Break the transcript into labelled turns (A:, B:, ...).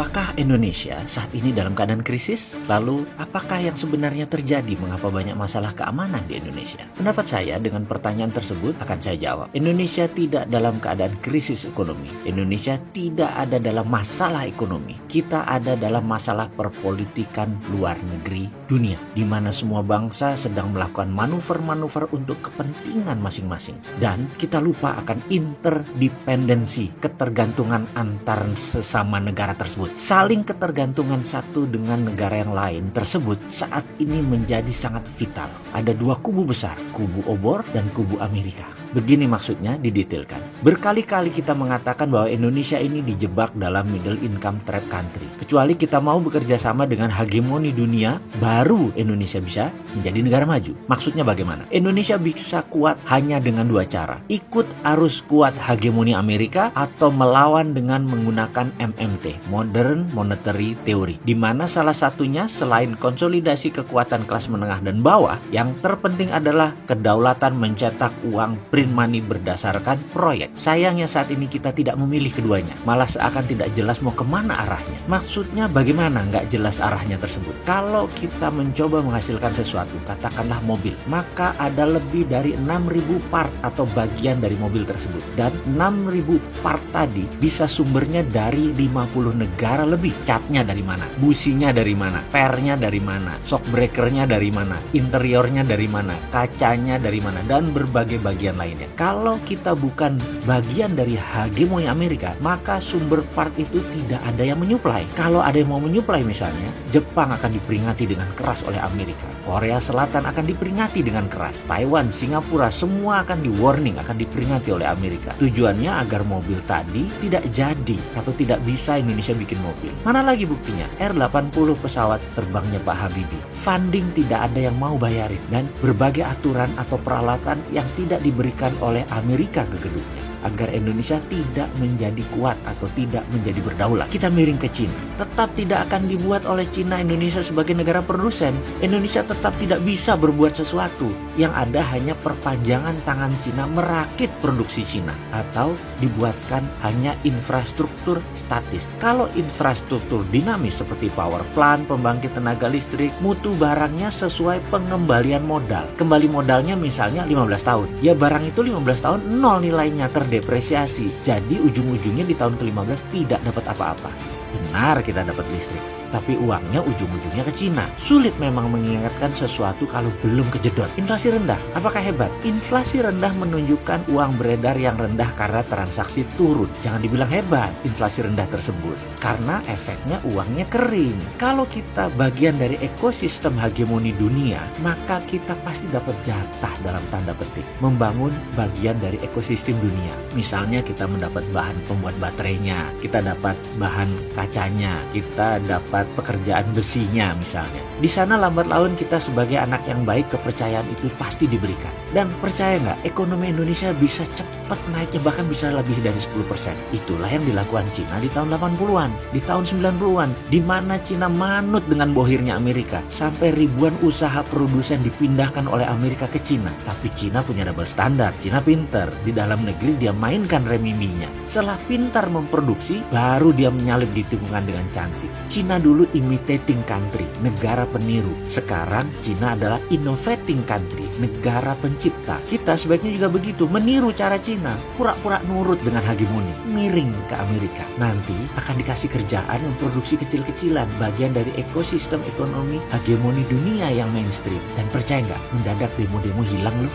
A: Apakah Indonesia saat ini dalam keadaan krisis? Lalu, apakah yang sebenarnya terjadi? Mengapa banyak masalah keamanan di Indonesia? Pendapat saya dengan pertanyaan tersebut akan saya jawab. Indonesia tidak dalam keadaan krisis ekonomi. Indonesia tidak ada dalam masalah ekonomi. Kita ada dalam masalah perpolitikan luar negeri dunia, di mana semua bangsa sedang melakukan manuver-manuver untuk kepentingan masing-masing. Dan kita lupa akan interdependensi, ketergantungan antar sesama negara tersebut. Saling ketergantungan satu dengan negara yang lain tersebut saat ini menjadi sangat vital. Ada dua kubu besar, kubu obor dan kubu Amerika. Begini maksudnya didetailkan. Berkali-kali kita mengatakan bahwa Indonesia ini dijebak dalam middle income trap country. Kecuali kita mau bekerja sama dengan hegemoni dunia, baru Indonesia bisa menjadi negara maju. Maksudnya bagaimana? Indonesia bisa kuat hanya dengan dua cara. Ikut arus kuat hegemoni Amerika atau melawan dengan menggunakan MMT, Modern Monetary Theory. Di mana salah satunya selain konsolidasi kekuatan kelas menengah dan bawah, yang terpenting adalah kedaulatan mencetak uang print money berdasarkan proyek. Sayangnya saat ini kita tidak memilih keduanya. Malah seakan tidak jelas mau kemana arahnya. Maksudnya bagaimana nggak jelas arahnya tersebut? Kalau kita mencoba menghasilkan sesuatu, katakanlah mobil, maka ada lebih dari 6.000 part atau bagian dari mobil tersebut. Dan 6.000 part tadi bisa sumbernya dari 50 negara lebih. Catnya dari mana? Businya dari mana? Pernya dari mana? Shock breakernya dari mana? Interiornya dari mana? Kacanya dari mana? Dan berbagai bagian lainnya. Kalau kita bukan bagian dari hegemoni Amerika, maka sumber part itu tidak ada yang menyuplai. Kalau ada yang mau menyuplai misalnya, Jepang akan diperingati dengan keras oleh Amerika. Korea Selatan akan diperingati dengan keras. Taiwan, Singapura, semua akan di warning, akan diperingati oleh Amerika. Tujuannya agar mobil tadi tidak jadi atau tidak bisa Indonesia bikin mobil. Mana lagi buktinya? R80 pesawat terbangnya Pak Habibie. Funding tidak ada yang mau bayarin. Dan berbagai aturan atau peralatan yang tidak diberikan oleh Amerika ke gedungnya agar Indonesia tidak menjadi kuat atau tidak menjadi berdaulat. Kita miring ke Cina. Tetap tidak akan dibuat oleh Cina Indonesia sebagai negara produsen. Indonesia tetap tidak bisa berbuat sesuatu. Yang ada hanya perpanjangan tangan Cina merakit produksi Cina atau dibuatkan hanya infrastruktur statis. Kalau infrastruktur dinamis seperti power plant, pembangkit tenaga listrik, mutu barangnya sesuai pengembalian modal. Kembali modalnya misalnya 15 tahun. Ya barang itu 15 tahun nol nilainya, depresiasi. Jadi ujung-ujungnya di tahun ke-15 tidak dapat apa-apa. Benar kita dapat listrik, tapi uangnya ujung-ujungnya ke Cina. Sulit memang mengingatkan sesuatu kalau belum kejedot. Inflasi rendah, apakah hebat? Inflasi rendah menunjukkan uang beredar yang rendah karena transaksi turun. Jangan dibilang hebat inflasi rendah tersebut, karena efeknya uangnya kering. Kalau kita bagian dari ekosistem hegemoni dunia, maka kita pasti dapat jatah dalam tanda petik membangun bagian dari ekosistem dunia. Misalnya kita mendapat bahan pembuat baterainya, kita dapat bahan kacanya, kita dapat pekerjaan besinya misalnya. Di sana lambat laun kita sebagai anak yang baik, kepercayaan itu pasti diberikan. Dan percaya nggak, ekonomi Indonesia bisa cepat naiknya, bahkan bisa lebih dari 10%. Itulah yang dilakukan Cina di tahun 80-an, di tahun 90-an, di mana Cina manut dengan bohirnya Amerika. Sampai ribuan usaha produsen dipindahkan oleh Amerika ke Cina. Tapi Cina punya double standar. Cina pinter. Di dalam negeri dia mainkan remiminya. Setelah pintar memproduksi, baru dia menyalip di tikungan dengan cantik. Cina dulu imitating country, negara peniru. Sekarang Cina adalah innovating country, negara pencipta. Kita sebaiknya juga begitu, meniru cara Cina, pura-pura nurut dengan hegemoni, miring ke Amerika. Nanti akan dikasih kerjaan memproduksi kecil-kecilan, bagian dari ekosistem ekonomi hegemoni dunia yang mainstream. Dan percaya nggak, mendadak demo-demo hilang loh.